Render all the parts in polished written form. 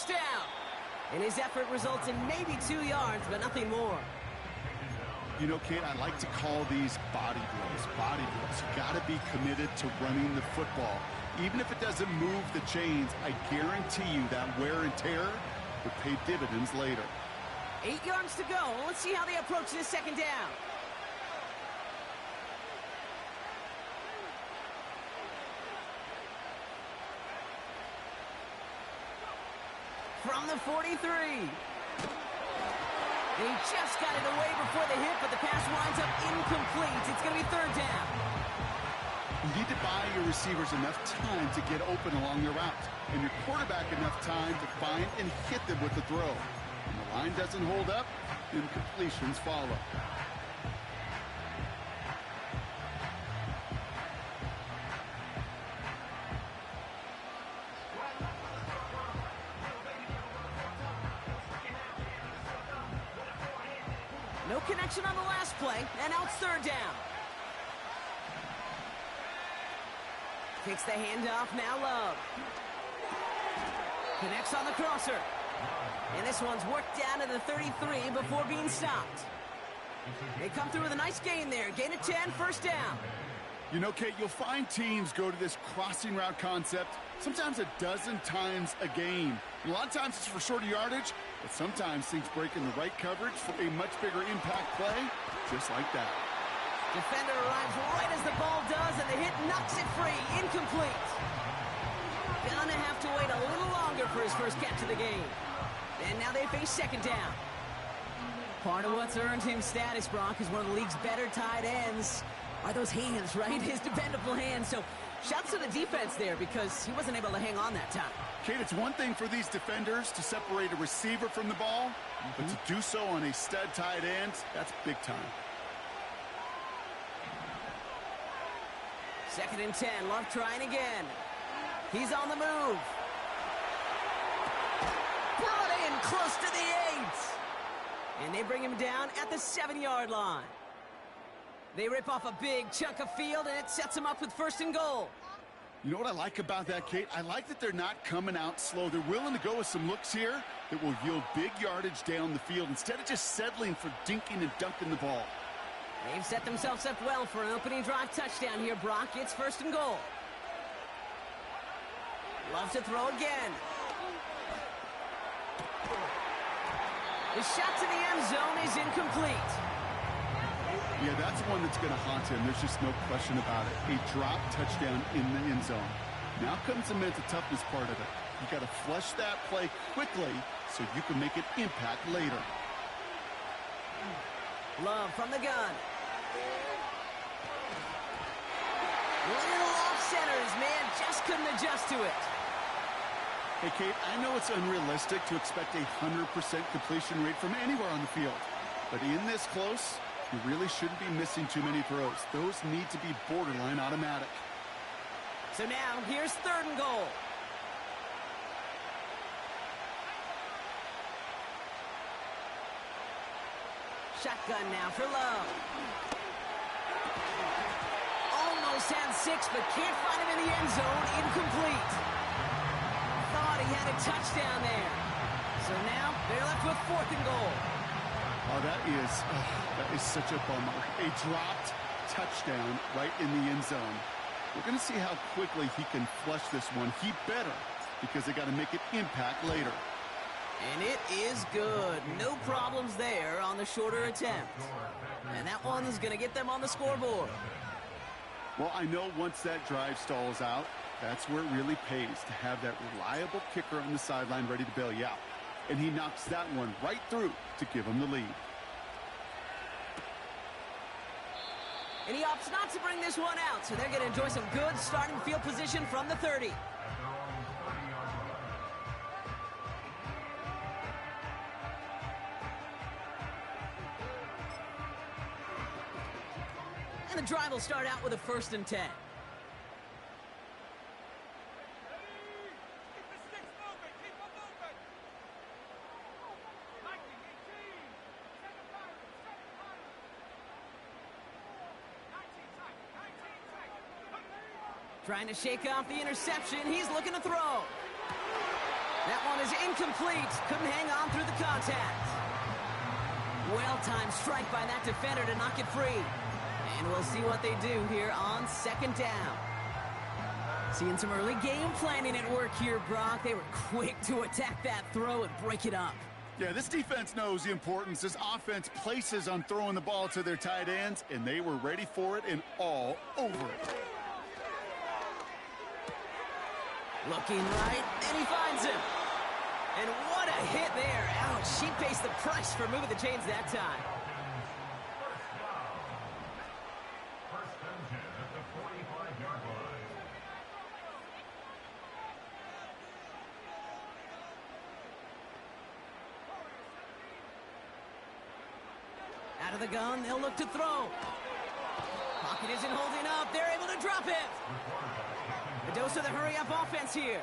first down. And his effort results in maybe 2 yards, but nothing more. You know, Kate, I like to call these body blows. Body blows. You got to be committed to running the football. Even if it doesn't move the chains, I guarantee you that wear and tear will pay dividends later. 8 yards to go. Let's see how they approach this second down. From the 43. And he just got it away before the hit, but the pass winds up incomplete. It's going to be third down. You need to buy your receivers enough time to get open along their route, and your quarterback enough time to find and hit them with the throw. When the line doesn't hold up, incompletions follow. No connection on the last play, and now it's third down. Takes the handoff, now Love. Connects on the crosser. And this one's worked down to the 33 before being stopped. They come through with a nice gain there. Gain of 10, first down. You know, Kate, you'll find teams go to this crossing route concept sometimes a dozen times a game. A lot of times it's for shorter yardage, but sometimes things break in the right coverage for a much bigger impact play, just like that. Defender arrives right as the ball does, and the hit knocks it free. Incomplete. Gonna have to wait a little longer for his first catch of the game. And now they face second down. Part of what's earned him status, Brock, is one of the league's better tight ends. Are those hands, right? His dependable hands. So shouts to the defense there because he wasn't able to hang on that time. Kate, it's one thing for these defenders to separate a receiver from the ball, but to do so on a stud tight end, that's big time. Second and 10, Love trying again. He's on the move. Brought in close to the 8. And they bring him down at the 7-yard line. They rip off a big chunk of field, and it sets them up with first and goal. You know what I like about that, Kate? I like that they're not coming out slow. They're willing to go with some looks here that will yield big yardage down the field instead of just settling for dinking and dunking the ball. They've set themselves up well for an opening drive touchdown here, Brock. It's first and goal. Loves to throw again. The shot to the end zone is incomplete. Yeah, that's one that's going to haunt him. There's just no question about it. A drop touchdown in the end zone. Now comes the mental toughness part of it. You got to flush that play quickly so you can make an impact later. Love from the gun. Little off centers, man. Just couldn't adjust to it. Hey, Kate, I know it's unrealistic to expect a 100% completion rate from anywhere on the field. But in this close, you really shouldn't be missing too many throws. Those need to be borderline automatic. So now, here's third and goal. Shotgun now for Love. Almost had 6, but can't find him in the end zone. Incomplete. Thought he had a touchdown there. So now, they're left with fourth and goal. Oh, that is such a bummer. A dropped touchdown right in the end zone. We're going to see how quickly he can flush this one. He better, because they got to make an impact later. And it is good. No problems there on the shorter attempt. And that one is going to get them on the scoreboard. Well, I know once that drive stalls out, that's where it really pays to have that reliable kicker on the sideline ready to bail you out. And he knocks that one right through to give him the lead. And he opts not to bring this one out, so they're going to enjoy some good starting field position from the 30. And the drive will start out with a first and 10. Trying to shake off the interception. He's looking to throw. That one is is incomplete. Couldn't hang on through the contact. Well-timed strike by that defender to knock it free. And we'll see what they do here on second down. Seeing some early game planning at work here, Brock. They were quick to attack that throw and break it up. Yeah, this defense knows the importance this offense places on throwing the ball to their tight ends, and they were ready for it and all over it. Looking right, and he finds him. And what a hit there. Ouch, she pays the price for moving the chains that time. Out of the gun, they'll look to throw. Pocket isn't holding up. They're able to drop it. A dose of the hurry-up offense here.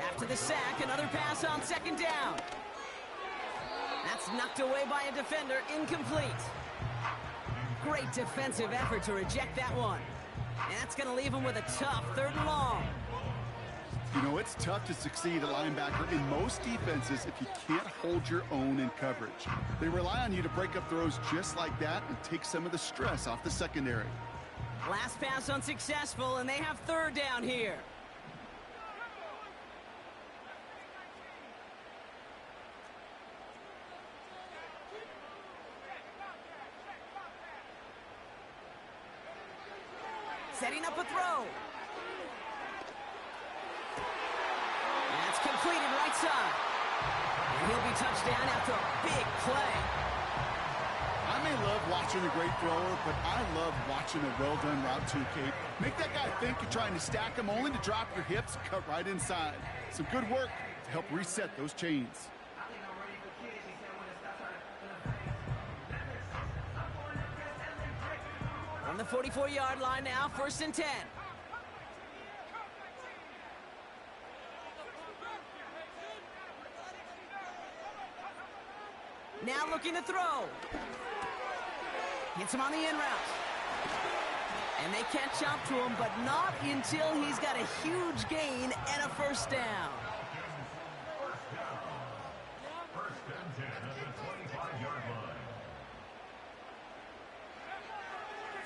After the sack, another pass on second down. That's knocked away by a defender, incomplete. Great defensive effort to reject that one. And that's going to leave him with a tough 3rd and long. You know, it's tough to succeed at linebacker in most defenses if you can't hold your own in coverage. They rely on you to break up throws just like that and take some of the stress off the secondary. Last pass unsuccessful, and they have 3rd down here. Setting up a throw. That's completed right side. And he'll be touchdown after a big play. I may love watching a great thrower, but I love watching a well-done route too, Kate. Make that guy think you're trying to stack him only to drop your hips, cut right inside. Some good work to help reset those chains. On the 44-yard line now, 1st and 10. Now looking to throw. Hits him on the in route. And they catch up to him, but not until he's got a huge gain and a 1st down.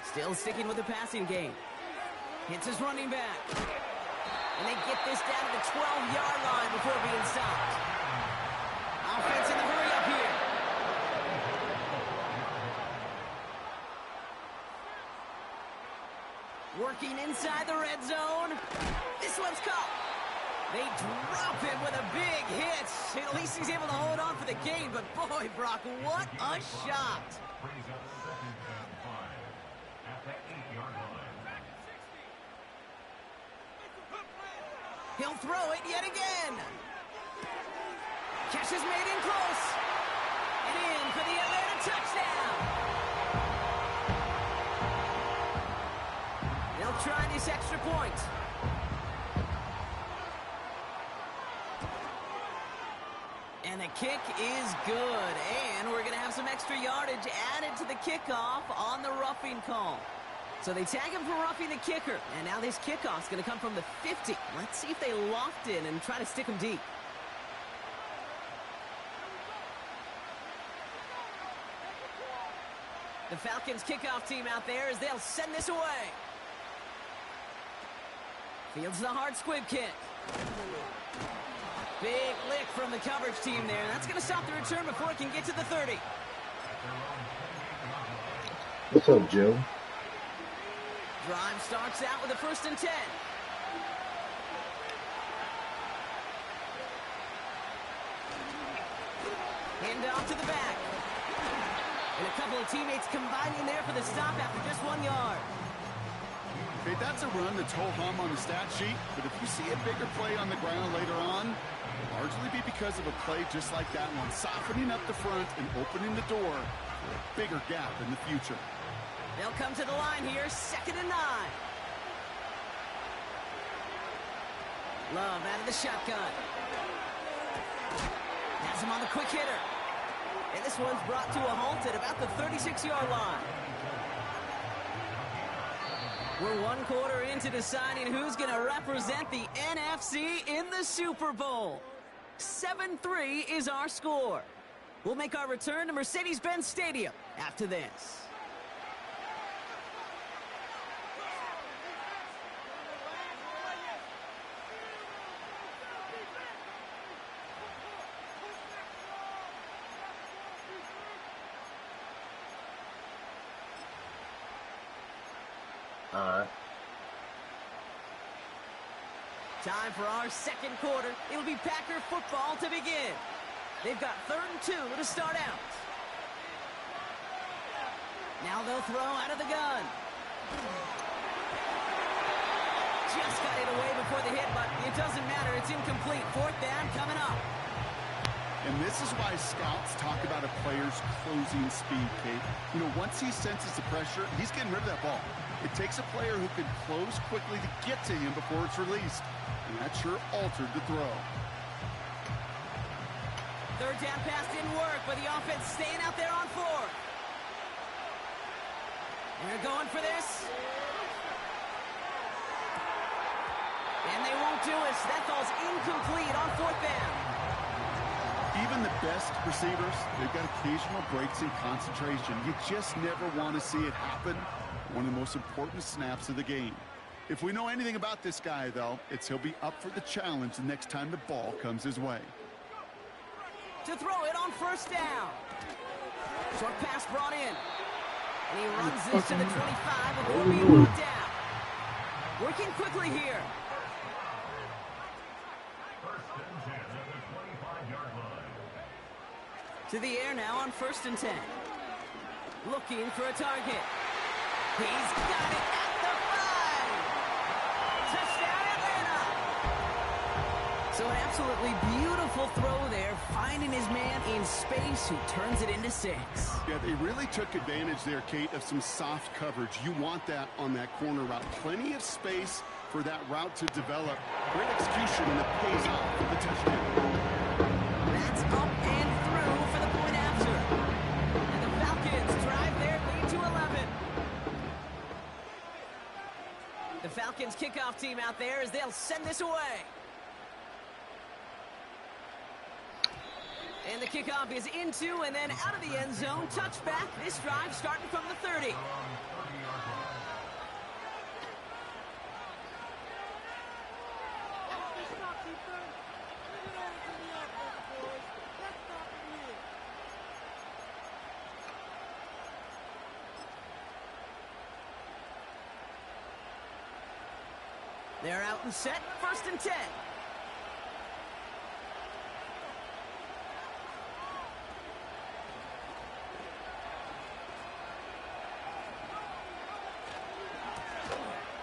Still sticking with the passing game. Hits his running back. And they get this down to the 12-yard line before being stopped. Offense in the hurry up here. Working inside the red zone. This one's caught. They drop him with a big hit. At least he's able to hold on for the gain. But boy, Brock, what a shot. He'll throw it yet again. Catch is made in close. And in for the Atlanta touchdown. They'll try this extra point. And the kick is good. And we're going to have some extra yardage added to the kickoff on the roughing call. So they tag him for roughing the kicker. And now this kickoff's going to come from the 50. Let's see if they loft in and try to stick him deep. The Falcons kickoff team out there as they'll send this away. Fields the hard squib kick. Big lick from the coverage team there. That's going to stop the return before it can get to the 30. What's up, Joe? Drive starts out with a 1st and 10. Hand off to the back. And a couple of teammates combining there for the stop after just 1 yard. Okay, that's a run that's ho-hum on the stat sheet, but if you see a bigger play on the ground later on, it'll largely be because of a play just like that one, softening up the front and opening the door for a bigger gap in the future. They'll come to the line here, 2nd and 9. Love out of the shotgun. Has him on the quick hitter. And this one's brought to a halt at about the 36-yard line. We're one quarter into deciding who's going to represent the NFC in the Super Bowl. 7-3 is our score. We'll make our return to Mercedes-Benz Stadium after this. Time for our second quarter. It'll be Packer football to begin. They've got 3rd and 2 to start out. Now they'll throw out of the gun. Just got it away before the hit, but it doesn't matter. It's incomplete. 4th down coming up. And this is why scouts talk about a player's closing speed, Kate. You know, once he senses the pressure, he's getting rid of that ball. It takes a player who can close quickly to get to him before it's released. And that sure altered the throw. 3rd down pass didn't work, but the offense staying out there on 4th. And they're going for this. And they won't do it. So that ball's incomplete on 4th down. Even the best receivers, they've got occasional breaks in concentration. You just never want to see it happen. One of the most important snaps of the game. If we know anything about this guy, though, it's he'll be up for the challenge the next time the ball comes his way. To throw it on 1st down. Short pass brought in. And he runs this to the 25 before being brought down. Working quickly here. To the air now on 1st and 10. Looking for a target. He's got it at the 5. Touchdown, Atlanta. So an absolutely beautiful throw there, finding his man in space who turns it into 6. Yeah, they really took advantage there, Kate, of some soft coverage. You want that on that corner route. Plenty of space for that route to develop. Great execution, and it pays off for the touchdown. That's up and through for the point after. And the Falcons drive their lead to 11. The Falcons kickoff team out there as they'll send this away. And the kickoff is into and then out of the end zone. Touchback. This drive starting from the 30. They're out and set. 1st and 10.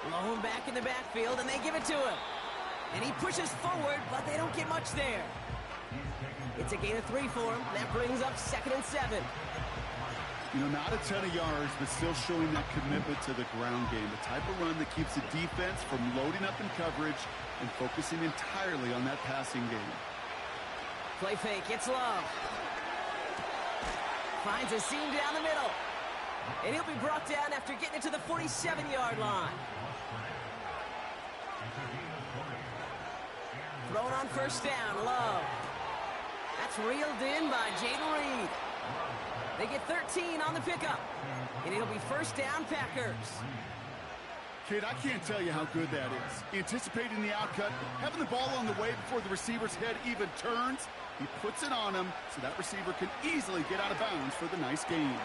Lone back in the backfield, and they give it to him. And he pushes forward, but they don't get much there. It's a gain of 3 for him. That brings up 2nd and 7. You know, not a ton of yards, but still showing that commitment to the ground game. The type of run that keeps the defense from loading up in coverage and focusing entirely on that passing game. Play fake. It's Love. Finds a seam down the middle. And he'll be brought down after getting it to the 47-yard line. Thrown on 1st down. Love. That's reeled in by Jayden Reed. They get 13 on the pickup. And it'll be 1st down Packers. Kid, I can't tell you how good that is. Anticipating the outcut, having the ball on the way before the receiver's head even turns. He puts it on him so that receiver can easily get out of bounds for the nice gain.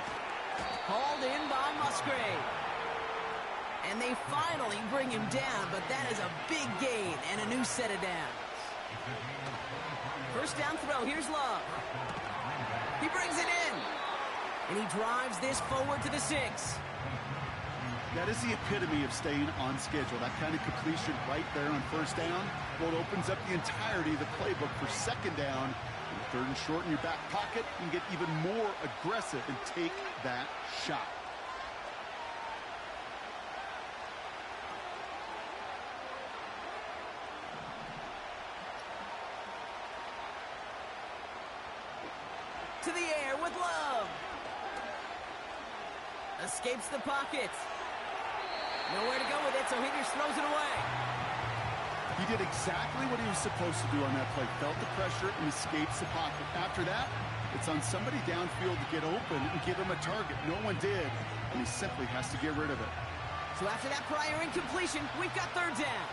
Hauled in by Musgrave. And they finally bring him down, but that is a big gain and a new set of downs. 1st down throw. Here's Love. He brings it in. And he drives this forward to the 6. That is the epitome of staying on schedule. That kind of completion right there on 1st down. Well, it opens up the entirety of the playbook for 2nd down. And 3rd and short in your back pocket. You can get even more aggressive and take that shot. To the air with Love. Escapes the pocket. Nowhere to go with it, so he just throws it away. He did exactly what he was supposed to do on that play. Felt the pressure and escapes the pocket. After that, it's on somebody downfield to get open and give him a target. No one did, and he simply has to get rid of it. So after that prior incompletion, we've got third down.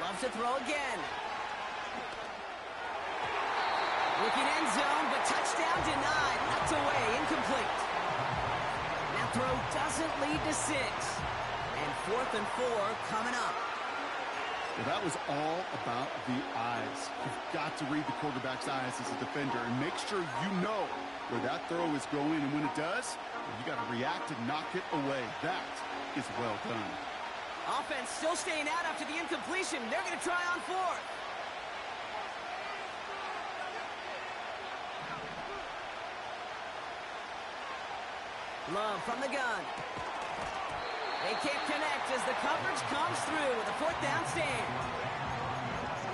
Loves to throw again. Looking end zone, but touchdown denied. Knocked away, incomplete. That throw doesn't lead to 6. And 4th and 4 coming up. Well, that was all about the eyes. You've got to read the quarterback's eyes as a defender and make sure you know where that throw is going. And when it does, you got to react and knock it away. That is well done. Offense still staying out after the incompletion. They're going to try on 4th. Love from the gun. They can't connect as the coverage comes through with a 4th down stand.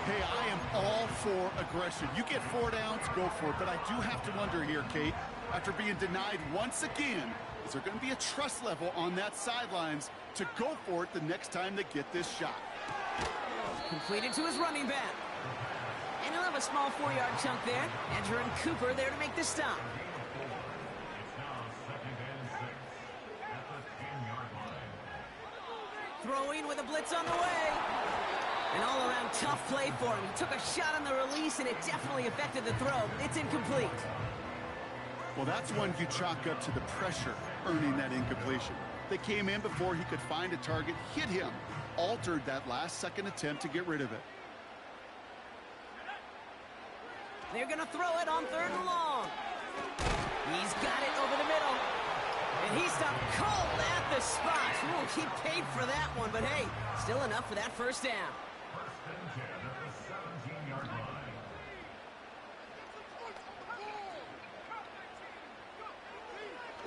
Hey, I am all for aggression. You get 4 downs, go for it. But I do have to wonder here, Kate, after being denied once again, is there going to be a trust level on that sidelines to go for it the next time they get this shot? Completed to his running back. And he'll have a small 4-yard chunk there. Edger and Cooper there to make the stop. Throwing with a blitz on the way. An all-around tough play for him. He took a shot on the release, and it definitely affected the throw. It's incomplete. Well, that's one you chalk up to the pressure earning that incompletion. They came in before he could find a target, hit him, altered that last-second attempt to get rid of it. They're going to throw it on 3rd and long. He's got it over the middle. And he stopped cold at the spot. Ooh, he paid for that one, but hey, still enough for that 1st down.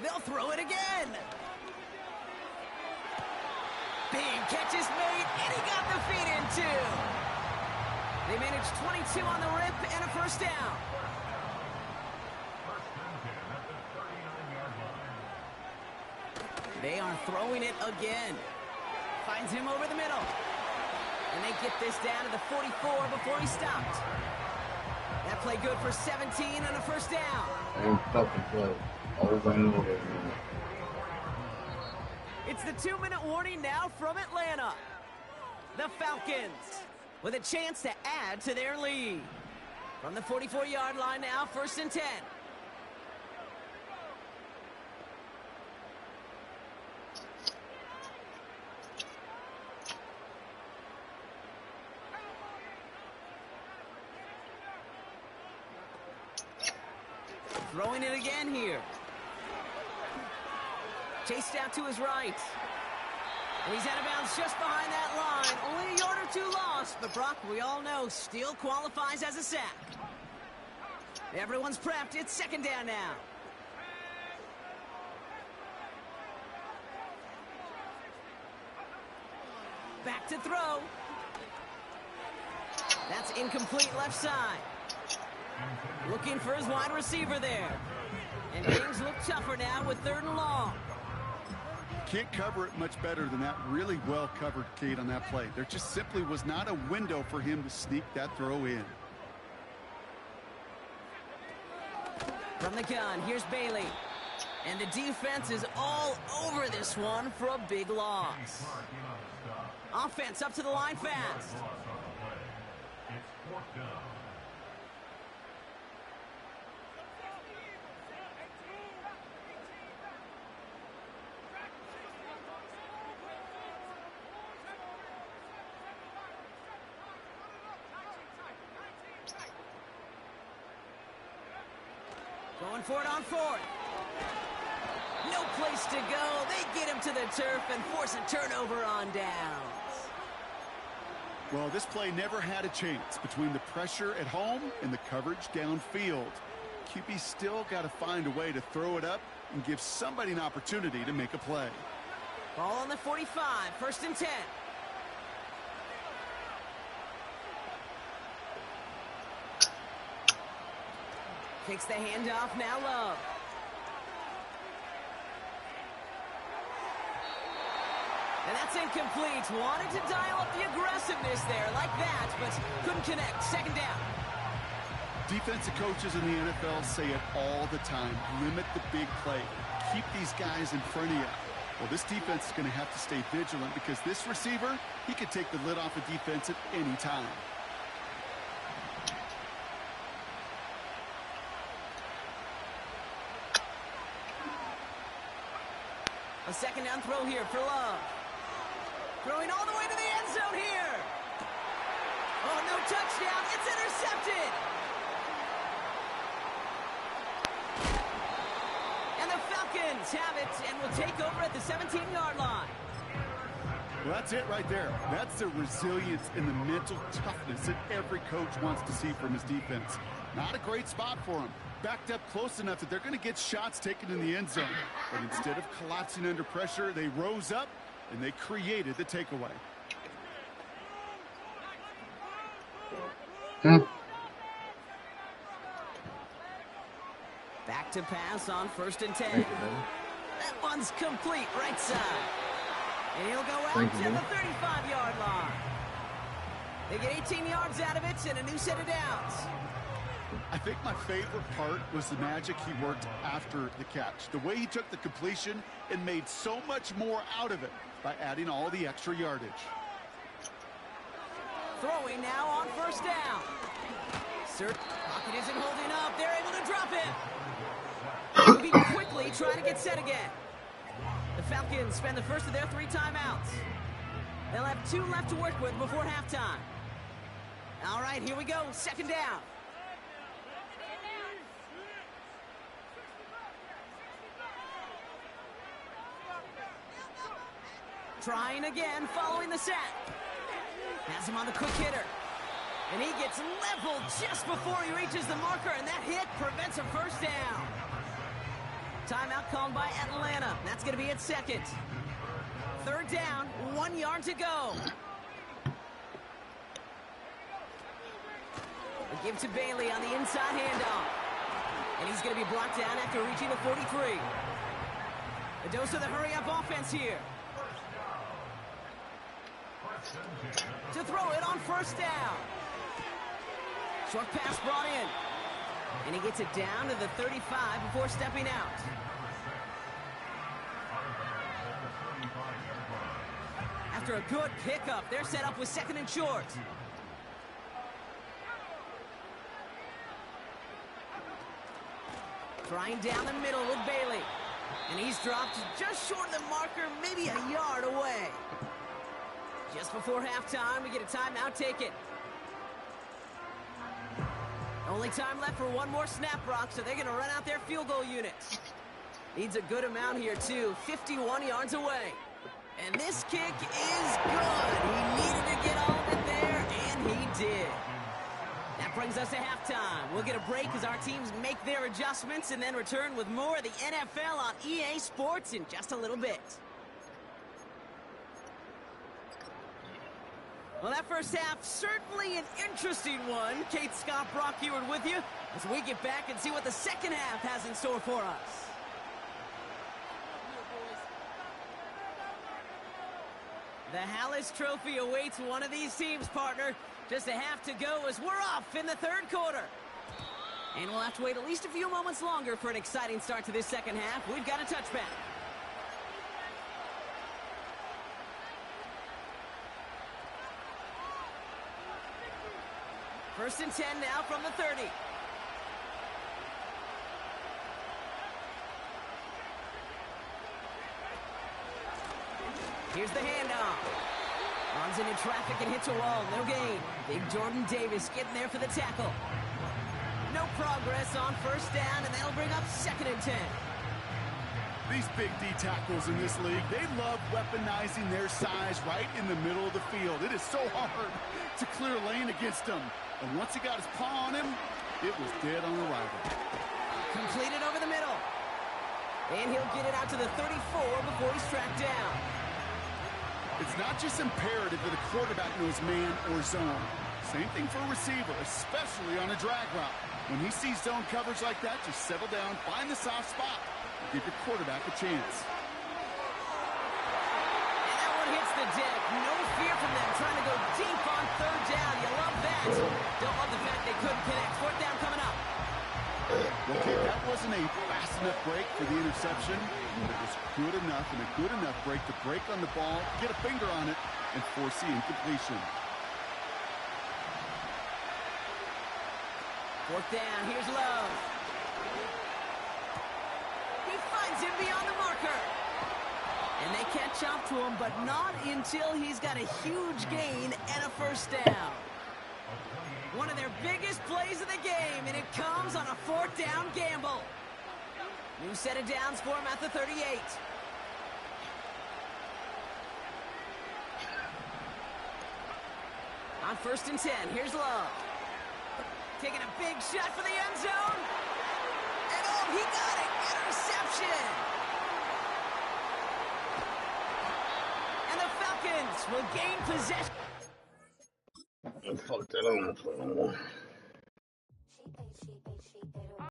They'll throw it again. Big catch is made, and he got the feet in too. They managed 22 on the rip and a 1st down. They are throwing it again. Finds him over the middle. And they get this down to the 44 before he stopped. That play good for 17 and a 1st down. Same fucking play. Over and over again. It's the 2-minute warning now from Atlanta. The Falcons with a chance to add to their lead. From the 44-yard line now, 1st and 10. Throwing it again here. Chased out to his right. And he's out of bounds just behind that line. Only a yard or 2 lost, but Brock, we all know, still qualifies as a sack. Everyone's prepped. It's 2nd down now. Back to throw. That's incomplete left side. Looking for his wide receiver there. And things look tougher now with 3rd and long. Can't cover it much better than that. Really well covered, Kate, on that play. There just simply was not a window for him to sneak that throw in. From the gun, here's Bailey. And the defense is all over this one for a big loss. Offense up to the line fast. Going for it on 4th. No place to go. They get him to the turf and force a turnover on downs. Well, this play never had a chance between the pressure at home and the coverage downfield. QB still got to find a way to throw it up and give somebody an opportunity to make a play. Ball on the 45, 1st and 10. Kicks the handoff, now Love. And that's incomplete. Wanted to dial up the aggressiveness there like that, but couldn't connect. Second down. Defensive coaches in the NFL say it all the time. Limit the big play. Keep these guys in front of you. Well, this defense is going to have to stay vigilant because this receiver, he could take the lid off a defense at any time. A second down throw here for Love. Throwing all the way to the end zone here. Oh, no touchdown. It's intercepted. And the Falcons have it and will take over at the 17-yard line. Well, that's it right there. That's the resilience and the mental toughness that every coach wants to see from his defense. Not a great spot for him. Backed up close enough that they're going to get shots taken in the end zone. But instead of collapsing under pressure, they rose up and they created the takeaway. Back to pass on 1st and 10. That one's complete right side. And he'll go out to the 35-yard line. They get 18 yards out of it and a new set of downs. I think my favorite part was the magic he worked after the catch. The way he took the completion and made so much more out of it by adding all the extra yardage. Throwing now on 1st down. Pocket isn't holding up. They're able to drop it. Moving quickly, trying to get set again. The Falcons spend the first of their 3 timeouts. They'll have 2 left to work with before halftime. All right, here we go. 2nd down. Trying again, following the sack. Has him on the quick hitter. And he gets leveled just before he reaches the marker, and that hit prevents a 1st down. Timeout called by Atlanta. That's going to be its 2nd. 3rd down, 1 yard to go. A give to Bailey on the inside handoff. And he's going to be brought down after reaching the 43. A dose of the hurry-up offense here. To throw it on 1st down. Short pass brought in. And he gets it down to the 35 before stepping out. After a good pickup, they're set up with 2nd and short. Trying down the middle with Bailey. And he's dropped just short of the marker, maybe a yard away. Just before halftime, we get a timeout taken. Only time left for 1 more snap, Brock, so they're going to run out their field goal units. Needs a good amount here, too. 51 yards away. And this kick is good. He needed to get all of it there, and he did. That brings us to halftime. We'll get a break as our teams make their adjustments and then return with more of the NFL on EA Sports in just a little bit. Well, that first half, certainly an interesting one. Kate, Scott, Brock Eward with you as we get back and see what the second half has in store for us. The Hallis Trophy awaits one of these teams, partner. Just a half to go as we're off in the 3rd quarter. And we'll have to wait at least a few moments longer for an exciting start to this second half. We've got a touchback. First and 10 now from the 30. Here's the handoff. Runs into traffic and hits a wall. No gain. Big Jordan Davis getting there for the tackle. No progress on 1st down, and that'll bring up 2nd and 10. These big D tackles in this league, they love weaponizing their size right in the middle of the field. It is so hard to clear lane against them. And once he got his paw on him, it was dead on arrival. Completed over the middle. And he'll get it out to the 34 before he's tracked down. It's not just imperative that a quarterback knows man or zone. Same thing for a receiver, especially on a drag route. When he sees zone coverage like that, just settle down, find the soft spot, and give your quarterback a chance. And that one hits the deck. No fear from them trying to go deep on third down. You love that. Don't love the fact they couldn't connect. Fourth down coming up. Okay, that wasn't a fast enough break for the interception, but it was good enough and a good enough break to break on the ball, get a finger on it, and force the incompletion. Fourth down, here's Love. He finds him beyond the marker. And they catch up to him, but not until he's got a huge gain and a first down. One of their biggest plays of the game, and it comes on a fourth down gamble. New set of downs for him at the 38. On 1st and 10, here's Love. Taking a big shot for the end zone. And oh, he got it. Interception. And the Falcons will gain possession. Fuck that. I don't know.